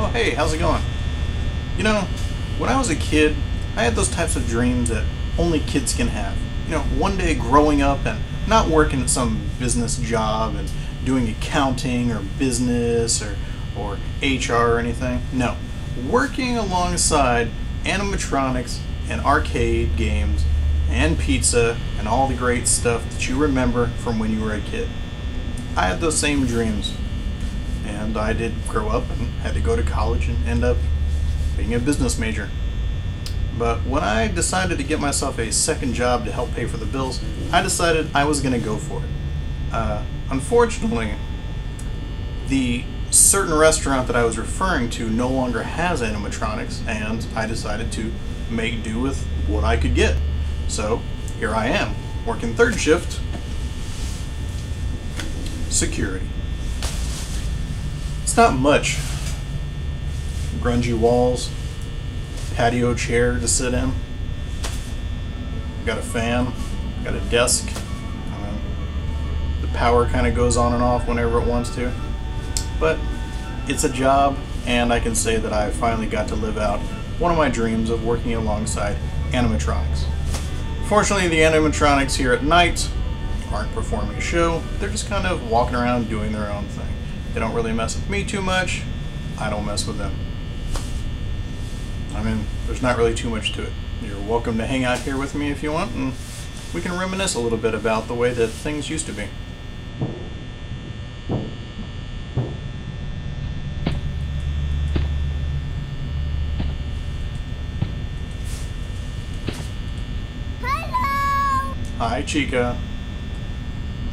Oh, hey, how's it going? You know, when I was a kid, I had those types of dreams that only kids can have. You know, one day growing up and not working at some business job and doing accounting or business or HR or anything. No, working alongside animatronics and arcade games and pizza and all the great stuff that you remember from when you were a kid. I had those same dreams. And I did grow up and had to go to college and end up being a business major. But when I decided to get myself a second job to help pay for the bills, I decided I was going to go for it. Unfortunately, the certain restaurant that I was referring to no longer has animatronics, and I decided to make do with what I could get. So here I am, working third shift, security. It's not much. Grungy walls, patio chair to sit in, got a fan, got a desk. The power kind of goes on and off whenever it wants to. But it's a job, and I can say that I finally got to live out one of my dreams of working alongside animatronics. Fortunately, the animatronics here at night aren't performing a show. They're just kind of walking around doing their own thing. They don't really mess with me too much. I don't mess with them. I mean, there's not really too much to it. You're welcome to hang out here with me if you want, and we can reminisce a little bit about the way that things used to be. Hello! Hi, Chica.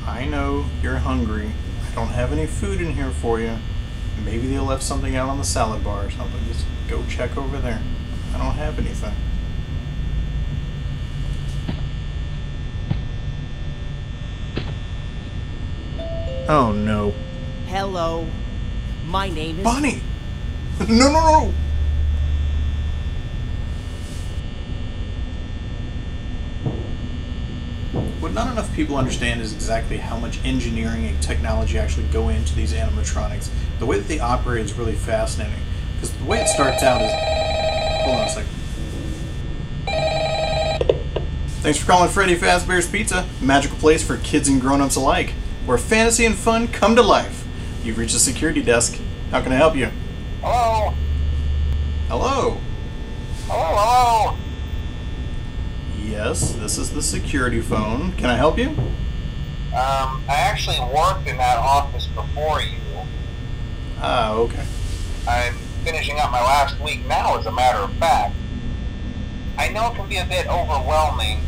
I know you're hungry. I don't have any food in here for you. Maybe they left something out on the salad bar or something. Just go check over there. I don't have anything. Oh no. Hello. My name is... Bonnie! No! What not enough people understand is exactly how much engineering and technology actually go into these animatronics. The way that they operate is really fascinating. Because the way it starts out is... Hold on a second. Thanks for calling Freddy Fazbear's Pizza, a magical place for kids and grown-ups alike, where fantasy and fun come to life. You've reached the security desk. How can I help you? Hello? Hello? Hello? Yes, this is the security phone. Can I help you? I actually worked in that office before you. Ah, okay. I'm finishing up my last week now, as a matter of fact. I know it can be a bit overwhelming.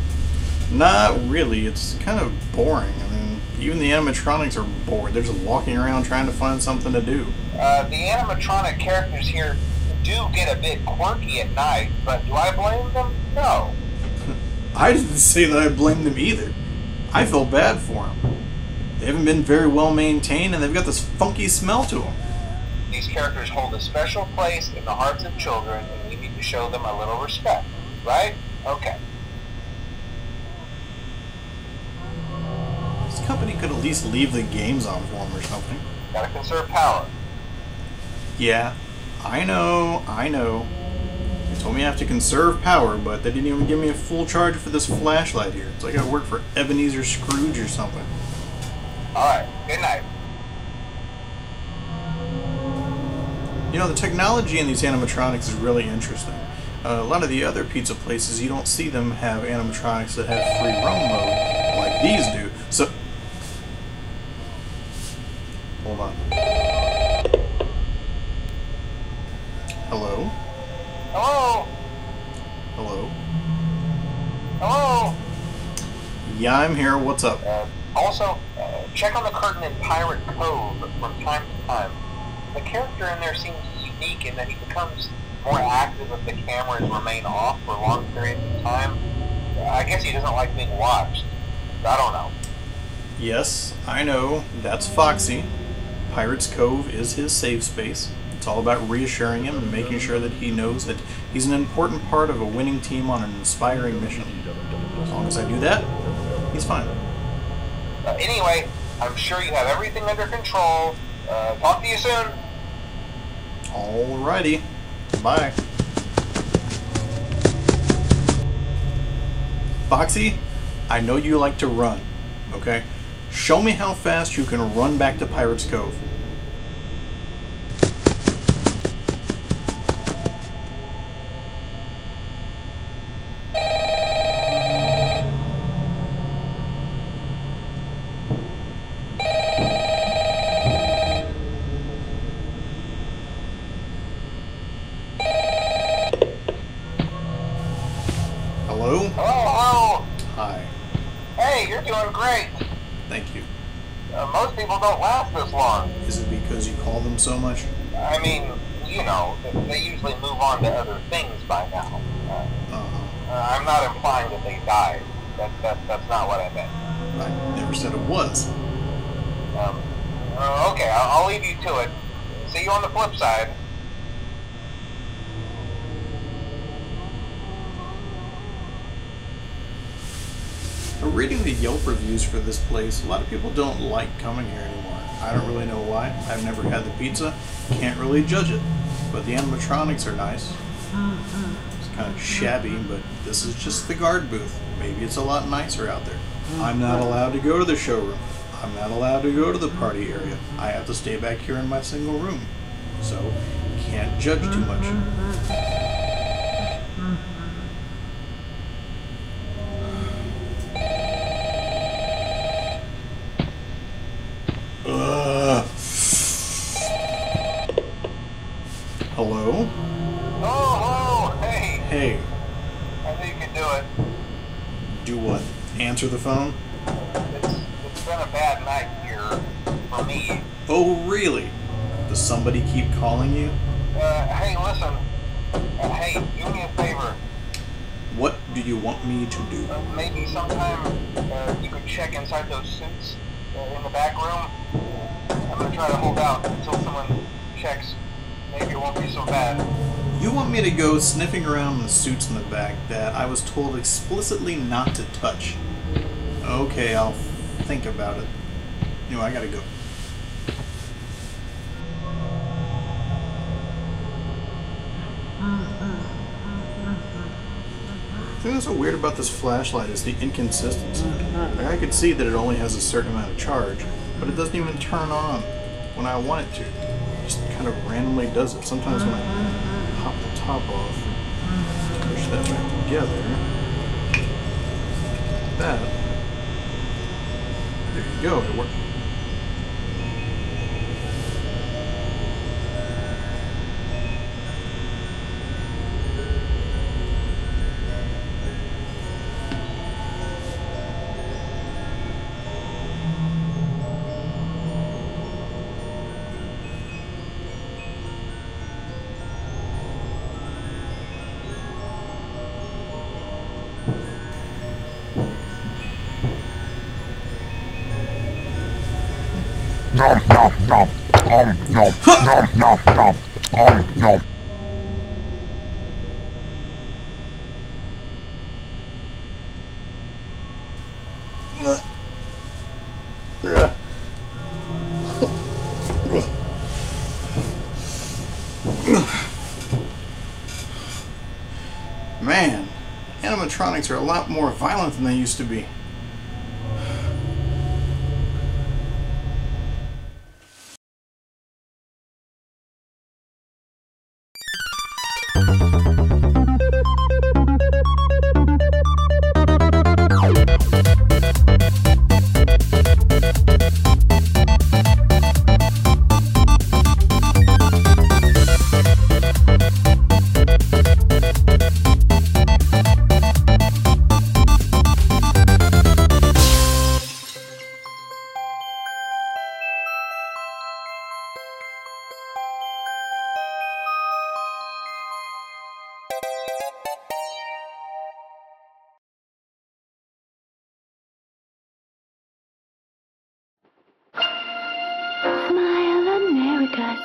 Not really. It's kind of boring. I mean, even the animatronics are bored. They're just walking around trying to find something to do. The animatronic characters here do get a bit quirky at night, but do I blame them? No. I didn't say that I blamed them either. I felt bad for them. They haven't been very well maintained, and they've got this funky smell to them. These characters hold a special place in the hearts of children, and we need to show them a little respect. Right? Okay. This company could at least leave the games on for them or something. Gotta conserve power. Yeah, I know. They told me I have to conserve power, but they didn't even give me a full charge for this flashlight here. It's like I work for Ebenezer Scrooge or something. Alright, good night. You know, the technology in these animatronics is really interesting. A lot of the other pizza places, you don't see them have animatronics that have free roam mode like these do. So, hold on. Hello? Hello? Hello? Hello? Yeah, I'm here. What's up? Also, check on the curtain in Pirate Cove from time to time. The character in there seems unique in that he becomes more active if the cameras remain off for long periods of time. I guess he doesn't like being watched. I don't know. Yes, I know. That's Foxy. Pirate's Cove is his safe space. It's all about reassuring him and making sure that he knows that he's an important part of a winning team on an inspiring mission. As long as I do that, he's fine. Anyway, I'm sure you have everything under control. Talk to you soon. Alrighty. Bye. Foxy, I know you like to run, okay? Show me how fast you can run back to Pirate's Cove. Hello? Hello. Hi. Hey, you're doing great. Thank you. Most people don't last this long. Is it because you call them so much? I mean, you know, they usually move on to other things by now. I'm not implying that they died. That's not what I meant. I never said it was. Okay, I'll leave you to it. See you on the flip side. Reading the Yelp reviews for this place, a lot of people don't like coming here anymore. I don't really know why. I've never had the pizza. Can't really judge it. But the animatronics are nice. It's kind of shabby, but this is just the guard booth. Maybe it's a lot nicer out there. I'm not allowed to go to the showroom. I'm not allowed to go to the party area. I have to stay back here in my single room. So, can't judge too much. Hello? Oh, hey. Hey, I knew you could do it. do what? Answer the phone? It's been a bad night here for me. Oh, really? Does somebody keep calling you? Hey, listen. Hey, do me a favor. What do you want me to do? Maybe sometime you could check inside those suits in the back room. I'm gonna try to hold out until someone checks. Maybe it won't be so bad. You want me to go sniffing around in the suits in the back that I was told explicitly not to touch? Okay, I'll think about it. You know, I gotta go. The thing that's so weird about this flashlight is the inconsistency. Like, I could see that it only has a certain amount of charge, but it doesn't even turn on when I want it to. It just kind of randomly does it. Sometimes when I pop the top off, push that back together, like that, there you go, it worked. Nom nom nom nom nom nom nom nom nom nom. Man, animatronics are a lot more violent than they used to be.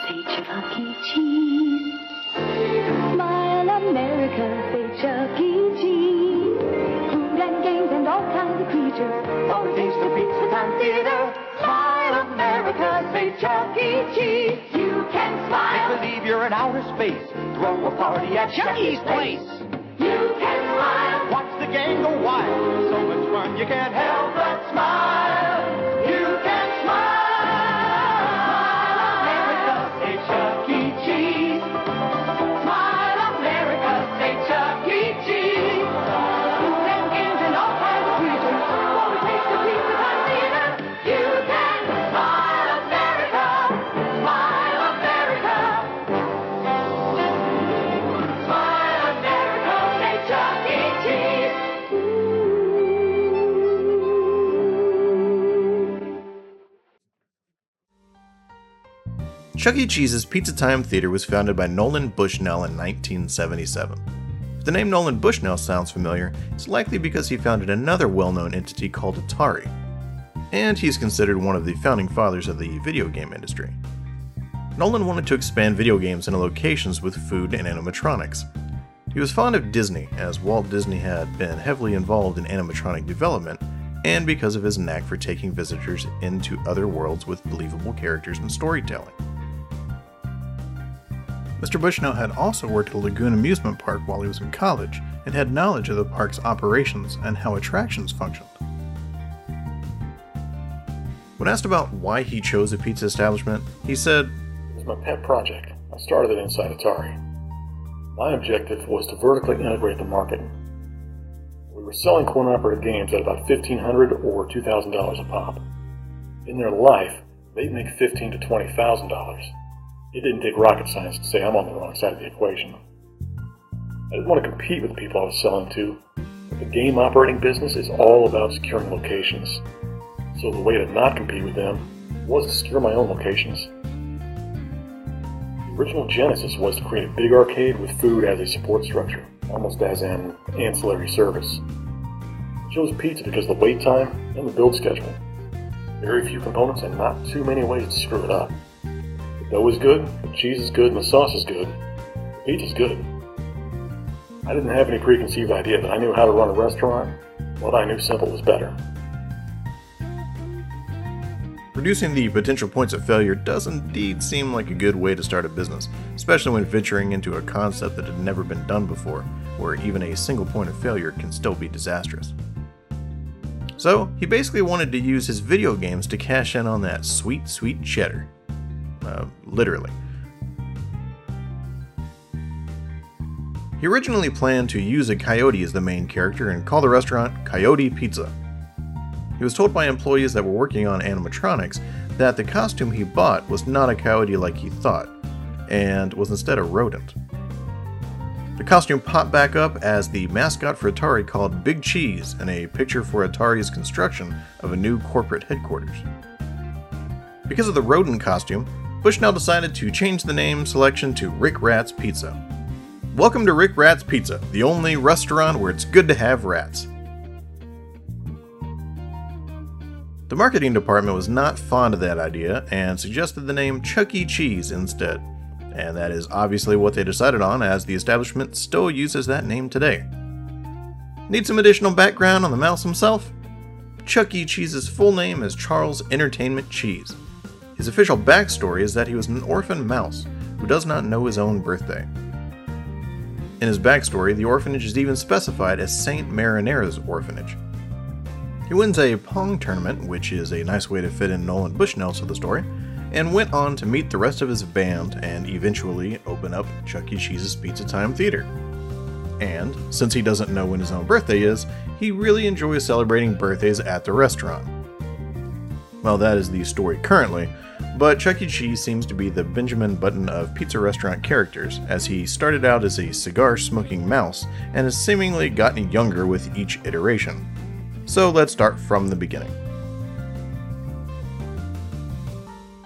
Say Chuck E. Cheese. Smile America, say Chuck E. Cheese. Food and games and all kinds of creatures. For taste of pizza and theater. Smile America, say Chuck E. Cheese. You can smile. Believe you're in outer space. Throw a party at Chucky's place. You can smile. Watch the gang go wild. So much fun you can't help but smile. You can smile. Smile, America, say Chuck E. Cheese. Smile, America, say Chuck E. Cheese. Food and games and all kinds of creatures. For a taste of pizza time theater. You can smile, America. Smile, America. Smile, America, say Chuck E. Cheese. Chuck E. Cheese's Pizza Time Theater was founded by Nolan Bushnell in 1977. If the name Nolan Bushnell sounds familiar, it's likely because he founded another well-known entity called Atari. And he's considered one of the founding fathers of the video game industry. Nolan wanted to expand video games into locations with food and animatronics. He was fond of Disney, as Walt Disney had been heavily involved in animatronic development, and because of his knack for taking visitors into other worlds with believable characters and storytelling. Mr. Bushnell had also worked at a lagoon amusement park while he was in college, and had knowledge of the park's operations and how attractions functioned. When asked about why he chose a pizza establishment, he said, "It was my pet project. I started it inside Atari. My objective was to vertically integrate the market. We were selling coin-operated games at about $1,500 or $2,000 a pop. In their life, they'd make $15,000 to $20,000. It didn't take rocket science to say I'm on the wrong side of the equation. I didn't want to compete with the people I was selling to. The game operating business is all about securing locations. So the way to not compete with them was to secure my own locations. The original genesis was to create a big arcade with food as a support structure, almost as an ancillary service. I chose pizza because of the wait time and the build schedule. Very few components and not too many ways to screw it up. The dough is good, the cheese is good, and the sauce is good. The pizza's good. I didn't have any preconceived idea that I knew how to run a restaurant, but I knew simple was better. reducing the potential points of failure does indeed seem like a good way to start a business, especially when venturing into a concept that had never been done before, where even a single point of failure can still be disastrous. So, he basically wanted to use his video games to cash in on that sweet, sweet cheddar. Literally. He originally planned to use a coyote as the main character and call the restaurant Coyote Pizza. He was told by employees that were working on animatronics that the costume he bought was not a coyote like he thought, and was instead a rodent. The costume popped back up as the mascot for Atari called Big Cheese in a picture for Atari's construction of a new corporate headquarters. Because of the rodent costume, Bushnell decided to change the name selection to Rick Rat's Pizza. Welcome to Rick Rat's Pizza, the only restaurant where it's good to have rats. The marketing department was not fond of that idea and suggested the name Chuck E. Cheese instead, and that is obviously what they decided on, as the establishment still uses that name today. Need some additional background on the mouse himself? Chuck E. Cheese's full name is Charles Entertainment Cheese. His official backstory is that he was an orphan mouse who does not know his own birthday. In his backstory, the orphanage is even specified as St. Marinera's Orphanage. He wins a Pong tournament, which is a nice way to fit in Nolan Bushnell to the story, and went on to meet the rest of his band and eventually open up Chuck E. Cheese's Pizza Time Theater. And, since he doesn't know when his own birthday is, he really enjoys celebrating birthdays at the restaurant. Well, that is the story currently, but Chuck E. Cheese seems to be the Benjamin Button of pizza restaurant characters, as he started out as a cigar-smoking mouse and has seemingly gotten younger with each iteration. So let's start from the beginning.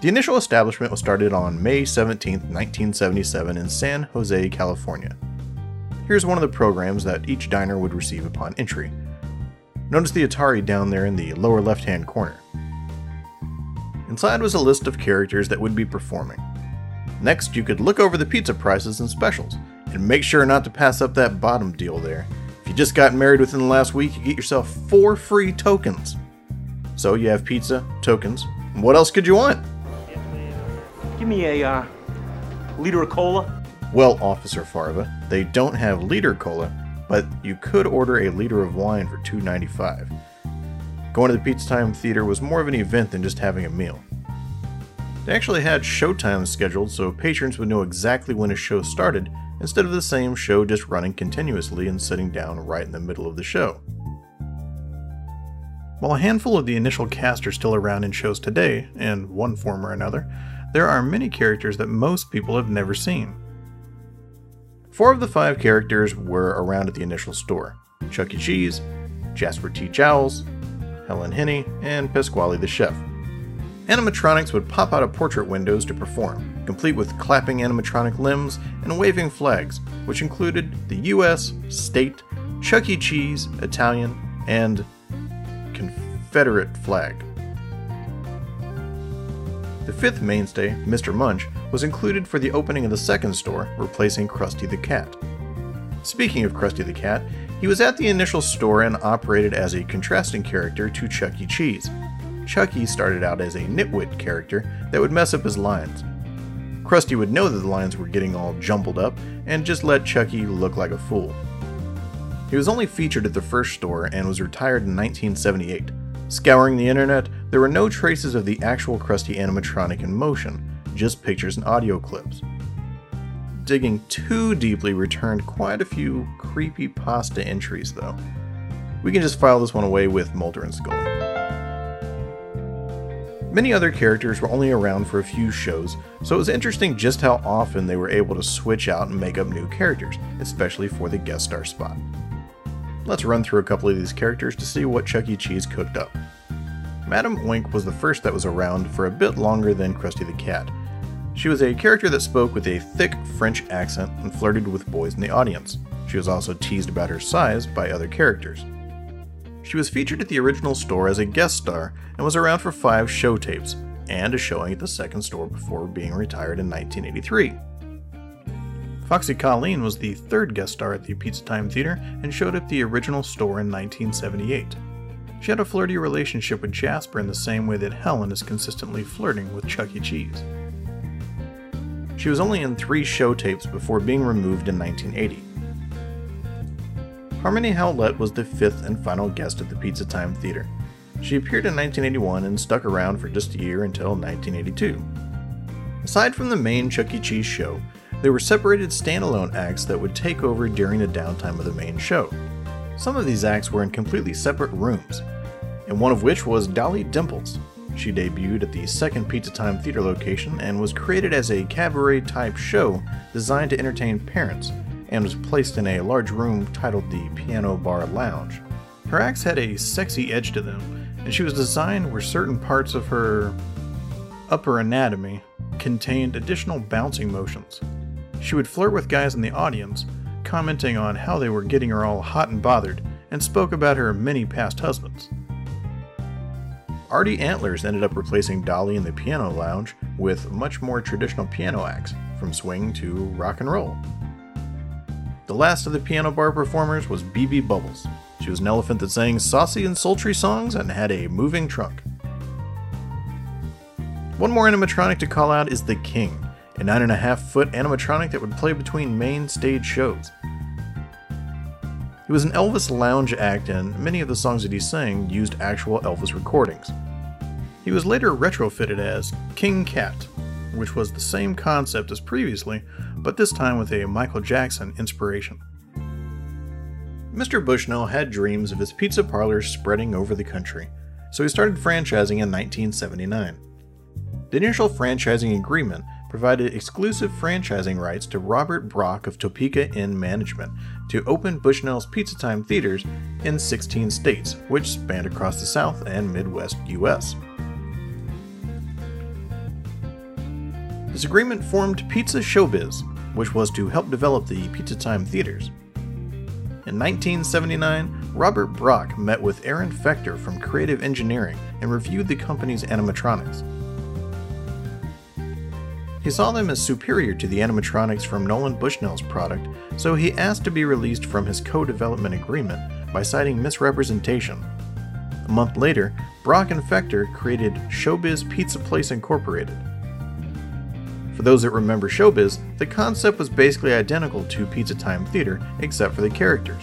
The initial establishment was started on May 17, 1977 in San Jose, California. Here's one of the programs that each diner would receive upon entry. Notice the Atari down there in the lower left-hand corner. Inside was a list of characters that would be performing. Next, you could look over the pizza prices and specials, and make sure not to pass up that bottom deal there. If you just got married within the last week, you get yourself 4 free tokens. So you have pizza, tokens, and what else could you want? Give me a Liter of cola? Well, Officer Farva, they don't have liter cola, but you could order a liter of wine for $2.95. Going to the Pizza Time Theater was more of an event than just having a meal. They actually had showtimes scheduled so patrons would know exactly when a show started, instead of the same show just running continuously and sitting down right in the middle of the show. While a handful of the initial cast are still around in shows today, in one form or another, there are many characters that most people have never seen. 4 of the 5 characters were around at the initial store: Chuck E. Cheese, Jasper T. Jowls, Helen Henney, and Pasquale the Chef. Animatronics would pop out of portrait windows to perform, complete with clapping animatronic limbs and waving flags, which included the US, state, Chuck E. Cheese, Italian, and Confederate flag. The 5th mainstay, Mr. Munch, was included for the opening of the 2nd store, replacing Krusty the Cat. Speaking of Krusty the Cat, he was at the initial store and operated as a contrasting character to Chuck E. Cheese. Chucky started out as a nitwit character that would mess up his lines. Krusty would know that the lines were getting all jumbled up and just let Chucky look like a fool. He was only featured at the first store and was retired in 1978. Scouring the internet, there were no traces of the actual Krusty animatronic in motion, just pictures and audio clips. Digging too deeply returned quite a few creepypasta entries though. We can just file this one away with Mulder and Scully. Many other characters were only around for a few shows, so it was interesting just how often they were able to switch out and make up new characters, especially for the guest star spot. Let's run through a couple of these characters to see what Chuck E. Cheese cooked up. Madam Oink was the first that was around for a bit longer than Krusty the Cat. She was a character that spoke with a thick French accent and flirted with boys in the audience. She was also teased about her size by other characters. She was featured at the original store as a guest star and was around for 5 show tapes, and a showing at the 2nd store before being retired in 1983. Foxy Colleen was the 3rd guest star at the Pizza Time Theater and showed at the original store in 1978. She had a flirty relationship with Jasper in the same way that Helen is consistently flirting with Chuck E. Cheese. She was only in 3 show tapes before being removed in 1980. Harmony Howlett was the 5th and final guest at the Pizza Time Theater. She appeared in 1981 and stuck around for just a year until 1982. Aside from the main Chuck E. Cheese show, there were separated standalone acts that would take over during the downtime of the main show. Some of these acts were in completely separate rooms, and one of which was Dolly Dimples. She debuted at the 2nd Pizza Time Theater location and was created as a cabaret-type show designed to entertain parents, and was placed in a large room titled the Piano Bar Lounge. Her acts had a sexy edge to them, and she was designed where certain parts of her upper anatomy contained additional bouncing motions. She would flirt with guys in the audience, commenting on how they were getting her all hot and bothered, and spoke about her many past husbands. Artie Antlers ended up replacing Dolly in the Piano Lounge with much more traditional piano acts, from swing to rock and roll. The last of the piano bar performers was Beebe Bubbles. She was an elephant that sang saucy and sultry songs and had a moving trunk. One more animatronic to call out is the King, a 9.5-foot animatronic that would play between main stage shows. He was an Elvis lounge act, and many of the songs that he sang used actual Elvis recordings. He was later retrofitted as King Cat, which was the same concept as previously, but this time with a Michael Jackson inspiration. Mr. Bushnell had dreams of his pizza parlors spreading over the country, so he started franchising in 1979. The initial franchising agreement provided exclusive franchising rights to Robert Brock of Topeka Inn Management to open Bushnell's Pizza Time theaters in 16 states, which spanned across the South and Midwest U.S. This agreement formed Pizza Showbiz, which was to help develop the Pizza Time theaters. In 1979, Robert Brock met with Aaron Fechter from Creative Engineering and reviewed the company's animatronics. He saw them as superior to the animatronics from Nolan Bushnell's product, so he asked to be released from his co-development agreement by citing misrepresentation. A month later, Brock and Fechter created Showbiz Pizza Place Incorporated. For those that remember Showbiz, the concept was basically identical to Pizza Time Theater, except for the characters.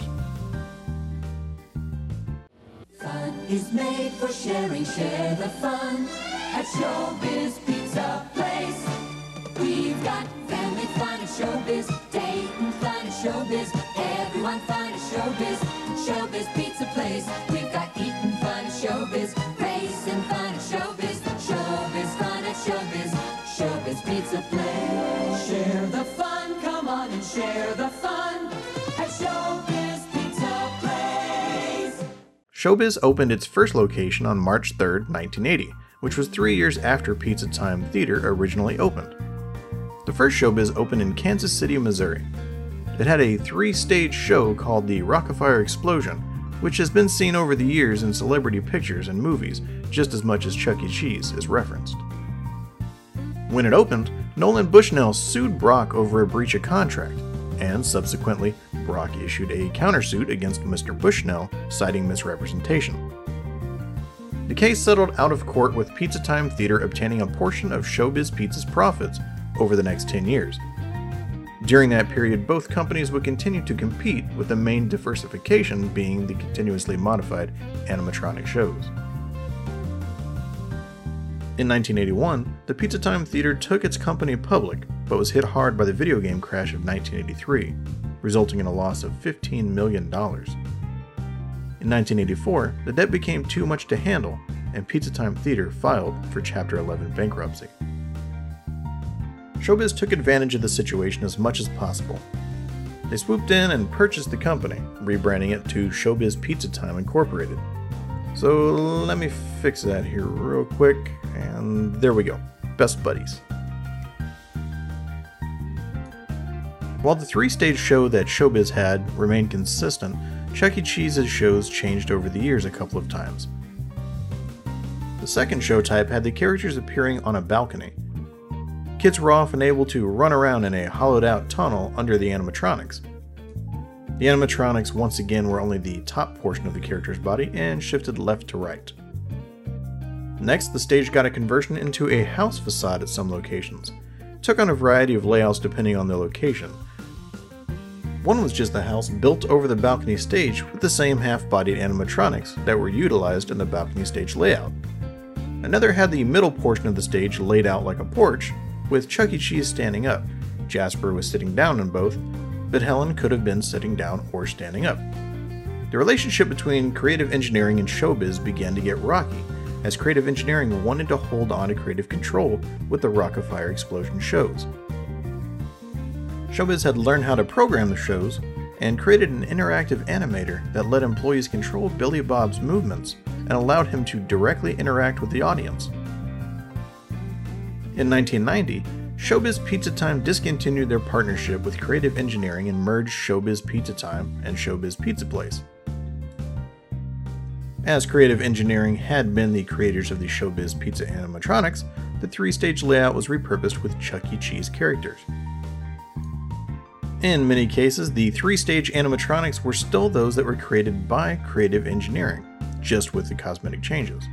Fun is made for sharing, share the fun at Showbiz Pizza Place. We've got family fun at Showbiz, dating fun at Showbiz, everyone fun at Showbiz, Showbiz Pizza Place. We've got eating fun at Showbiz, racing fun at Showbiz, Showbiz fun at Showbiz, Showbiz Pizza Place. Share the fun, come on and share the fun at Showbiz Pizza Place. Showbiz opened its first location on March 3rd, 1980, which was 3 years after Pizza Time Theater originally opened. The first Showbiz opened in Kansas City, Missouri. It had a 3-stage show called the Rockafire Explosion, which has been seen over the years in celebrity pictures and movies just as much as Chuck E. Cheese is referenced. When it opened, Nolan Bushnell sued Brock over a breach of contract, and subsequently, Brock issued a countersuit against Mr. Bushnell, citing misrepresentation. The case settled out of court with Pizza Time Theater obtaining a portion of Showbiz Pizza's profits over the next 10 years. During that period, both companies would continue to compete, with the main diversification being the continuously modified animatronic shows. In 1981, the Pizza Time Theater took its company public, but was hit hard by the video game crash of 1983, resulting in a loss of $15 million. In 1984, the debt became too much to handle, and Pizza Time Theater filed for Chapter 11 bankruptcy. Showbiz took advantage of the situation as much as possible. They swooped in and purchased the company, rebranding it to Showbiz Pizza Time Incorporated. So let me fix that here real quick, and there we go. Best buddies. While the 3-stage show that Showbiz had remained consistent, Chuck E. Cheese's shows changed over the years a couple of times. The second show type had the characters appearing on a balcony. Kids were often able to run around in a hollowed-out tunnel under the animatronics. The animatronics once again were only the top portion of the character's body and shifted left to right. Next, the stage got a conversion into a house facade at some locations. It took on a variety of layouts depending on the location. One was just the house built over the balcony stage with the same half-bodied animatronics that were utilized in the balcony stage layout. Another had the middle portion of the stage laid out like a porch, with Chuck E. Cheese standing up. Jasper was sitting down in both, but Helen could have been sitting down or standing up. The relationship between creative engineering and Showbiz began to get rocky, as creative engineering wanted to hold on to creative control with the Rockafire Explosion shows. Showbiz had learned how to program the shows and created an interactive animator that let employees control Billy Bob's movements and allowed him to directly interact with the audience. In 1990, Showbiz Pizza Time discontinued their partnership with Creative Engineering and merged Showbiz Pizza Time and Showbiz Pizza Place. As Creative Engineering had been the creators of the Showbiz Pizza animatronics, the 3-stage layout was repurposed with Chuck E. Cheese characters. In many cases, the 3-stage animatronics were still those that were created by Creative Engineering, just with the cosmetic changes.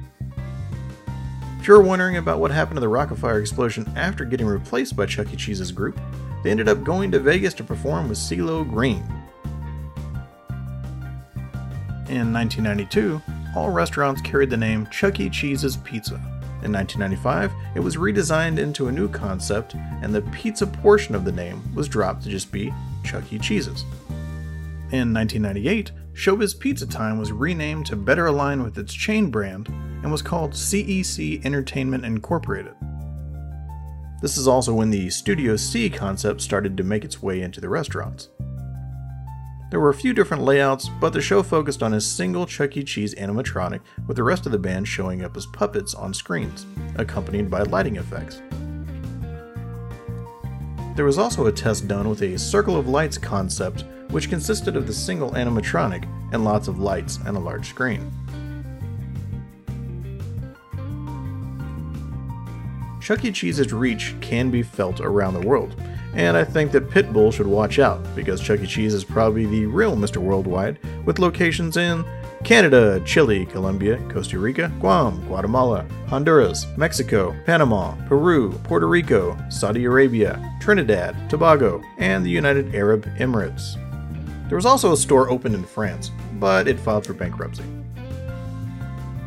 If you're wondering about what happened to the Rockafire Explosion after getting replaced by Chuck E. Cheese's group, they ended up going to Vegas to perform with CeeLo Green. In 1992, all restaurants carried the name Chuck E. Cheese's Pizza. In 1995, it was redesigned into a new concept, and the pizza portion of the name was dropped to just be Chuck E. Cheese's. In 1998, Showbiz Pizza Time was renamed to better align with its chain brand and was called CEC Entertainment Incorporated. This is also when the Studio C concept started to make its way into the restaurants. There were a few different layouts, but the show focused on a single Chuck E. Cheese animatronic, with the rest of the band showing up as puppets on screens, accompanied by lighting effects. There was also a test done with a Circle of Lights concept, which consisted of the single animatronic and lots of lights and a large screen. Chuck E. Cheese's reach can be felt around the world, and I think that Pitbull should watch out, because Chuck E. Cheese is probably the real Mr. Worldwide, with locations in Canada, Chile, Colombia, Costa Rica, Guam, Guatemala, Honduras, Mexico, Panama, Peru, Puerto Rico, Saudi Arabia, Trinidad, Tobago, and the United Arab Emirates. There was also a store opened in France, but it filed for bankruptcy.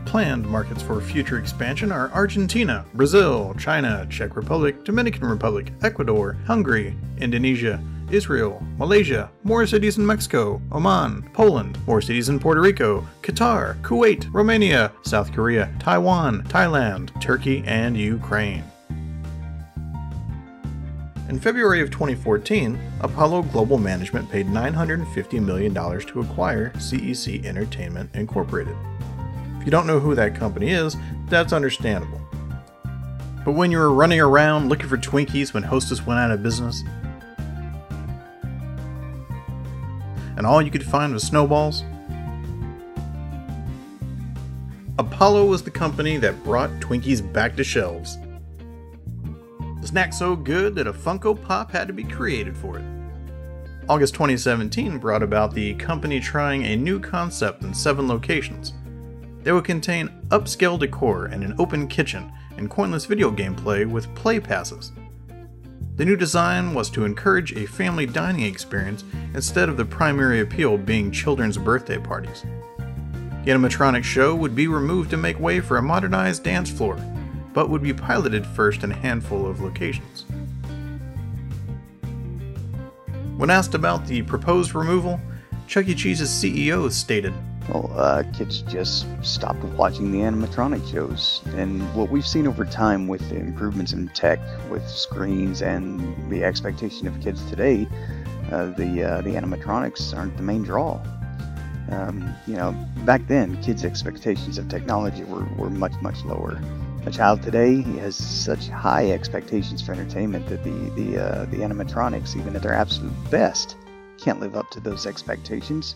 Planned markets for future expansion are Argentina, Brazil, China, Czech Republic, Dominican Republic, Ecuador, Hungary, Indonesia, Israel, Malaysia, more cities in Mexico, Oman, Poland, more cities in Puerto Rico, Qatar, Kuwait, Romania, South Korea, Taiwan, Thailand, Turkey, and Ukraine. In February of 2014, Apollo Global Management paid $950 million to acquire CEC Entertainment Incorporated. If you don't know who that company is, that's understandable. But when you were running around looking for Twinkies when Hostess went out of business, and all you could find was snowballs, Apollo was the company that brought Twinkies back to shelves. The snack so good that a Funko Pop had to be created for it. August 2017 brought about the company trying a new concept in 7 locations. They would contain upscale decor and an open kitchen and coinless video gameplay with play passes. The new design was to encourage a family dining experience instead of the primary appeal being children's birthday parties. The animatronic show would be removed to make way for a modernized dance floor, but would be piloted first in a handful of locations. When asked about the proposed removal, Chuck E. Cheese's CEO stated, Well, kids just stopped watching the animatronic shows, and what we've seen over time with the improvements in tech, with screens, and the expectation of kids today, the animatronics aren't the main draw. Back then, kids' expectations of technology were much, much lower. A child today has such high expectations for entertainment that the animatronics, even at their absolute best, can't live up to those expectations.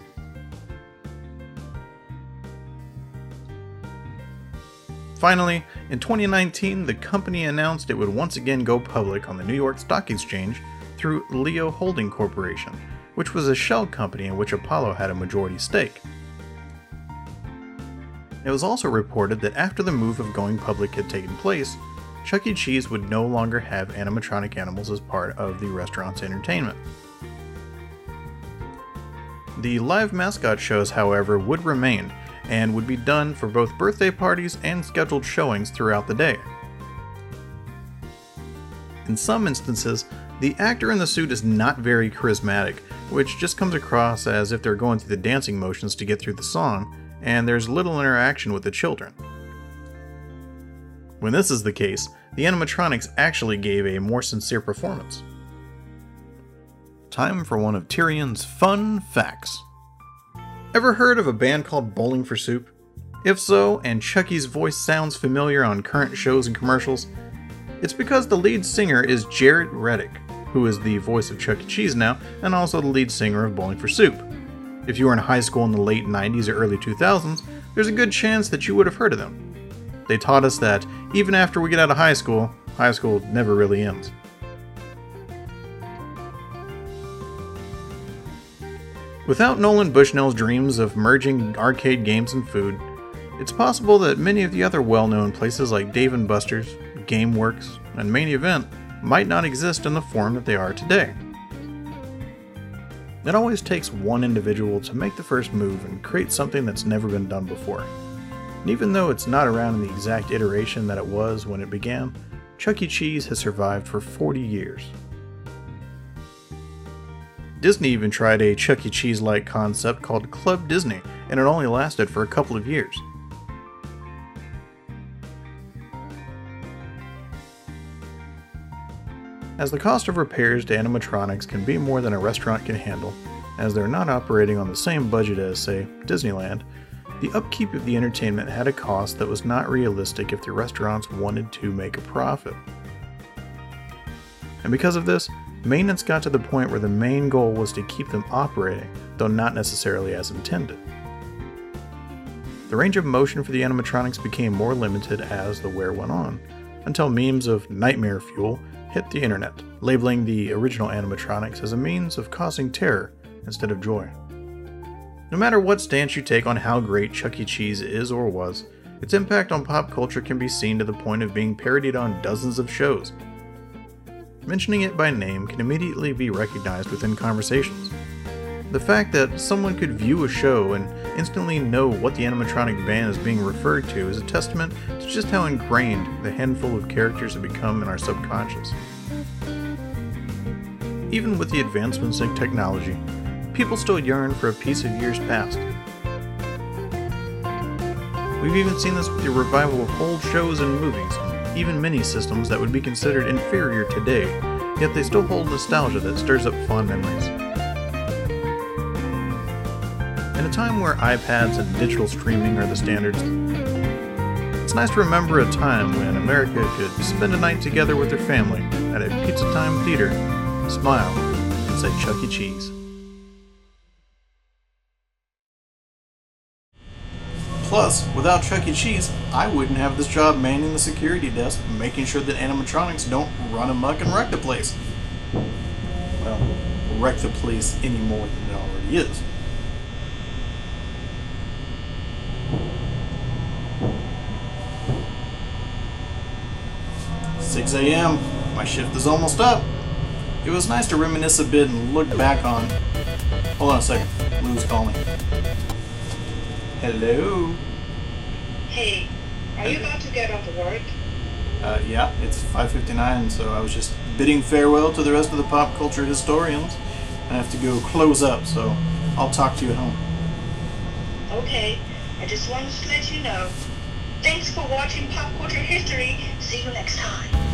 Finally, in 2019, the company announced it would once again go public on the New York Stock Exchange through Leo Holding Corporation, which was a shell company in which Apollo had a majority stake. It was also reported that after the move of going public had taken place, Chuck E. Cheese would no longer have animatronic animals as part of the restaurant's entertainment. The live mascot shows, however, would remain, and would be done for both birthday parties and scheduled showings throughout the day. In some instances, the actor in the suit is not very charismatic, which just comes across as if they're going through the dancing motions to get through the song, and there's little interaction with the children. When this is the case, the animatronics actually gave a more sincere performance. Time for one of Tyrion's fun facts. Ever heard of a band called Bowling for Soup? If so, and Chucky's voice sounds familiar on current shows and commercials, it's because the lead singer is Jared Reddick, who is the voice of Chuck E. Cheese now, and also the lead singer of Bowling for Soup. If you were in high school in the late 90s or early 2000s, there's a good chance that you would have heard of them. They taught us that even after we get out of high school never really ends. Without Nolan Bushnell's dreams of merging arcade games and food, it's possible that many of the other well-known places like Dave & Buster's, GameWorks, and Main Event might not exist in the form that they are today. It always takes one individual to make the first move and create something that's never been done before. And even though it's not around in the exact iteration that it was when it began, Chuck E. Cheese has survived for 40 years. Disney even tried a Chuck E. Cheese-like concept called Club Disney, and it only lasted for a couple of years. As the cost of repairs to animatronics can be more than a restaurant can handle, as they're not operating on the same budget as, say, Disneyland, the upkeep of the entertainment had a cost that was not realistic if the restaurants wanted to make a profit. And because of this, maintenance got to the point where the main goal was to keep them operating, though not necessarily as intended. The range of motion for the animatronics became more limited as the wear went on, until memes of nightmare fuel hit the internet, labeling the original animatronics as a means of causing terror instead of joy. No matter what stance you take on how great Chuck E. Cheese is or was, its impact on pop culture can be seen to the point of being parodied on dozens of shows. Mentioning it by name can immediately be recognized within conversations. The fact that someone could view a show and instantly know what the animatronic band is being referred to is a testament to just how ingrained the handful of characters have become in our subconscious. Even with the advancements in technology, people still yearn for a piece of years past. We've even seen this with the revival of old shows and movies, and even mini-systems that would be considered inferior today, yet they still hold nostalgia that stirs up fond memories. In a time where iPads and digital streaming are the standards, it's nice to remember a time when America could spend a night together with their family at a Pizza Time theater, smile, and say Chuck E. Cheese. Plus, without Chuck E. Cheese, I wouldn't have this job manning the security desk, making sure that animatronics don't run amok and wreck the place. Well, wreck the place any more than it already is. "6 a.m. My shift is almost up." It was nice to reminisce a bit and look back on... Hold on a second. Lou's calling. Hello? Hey, are you about to get off of work? Yeah, it's 5:59, so I was just bidding farewell to the rest of the pop culture historians. I have to go close up, so I'll talk to you at home. Okay, I just wanted to let you know. Thanks for watching Pop Culture History. See you next time.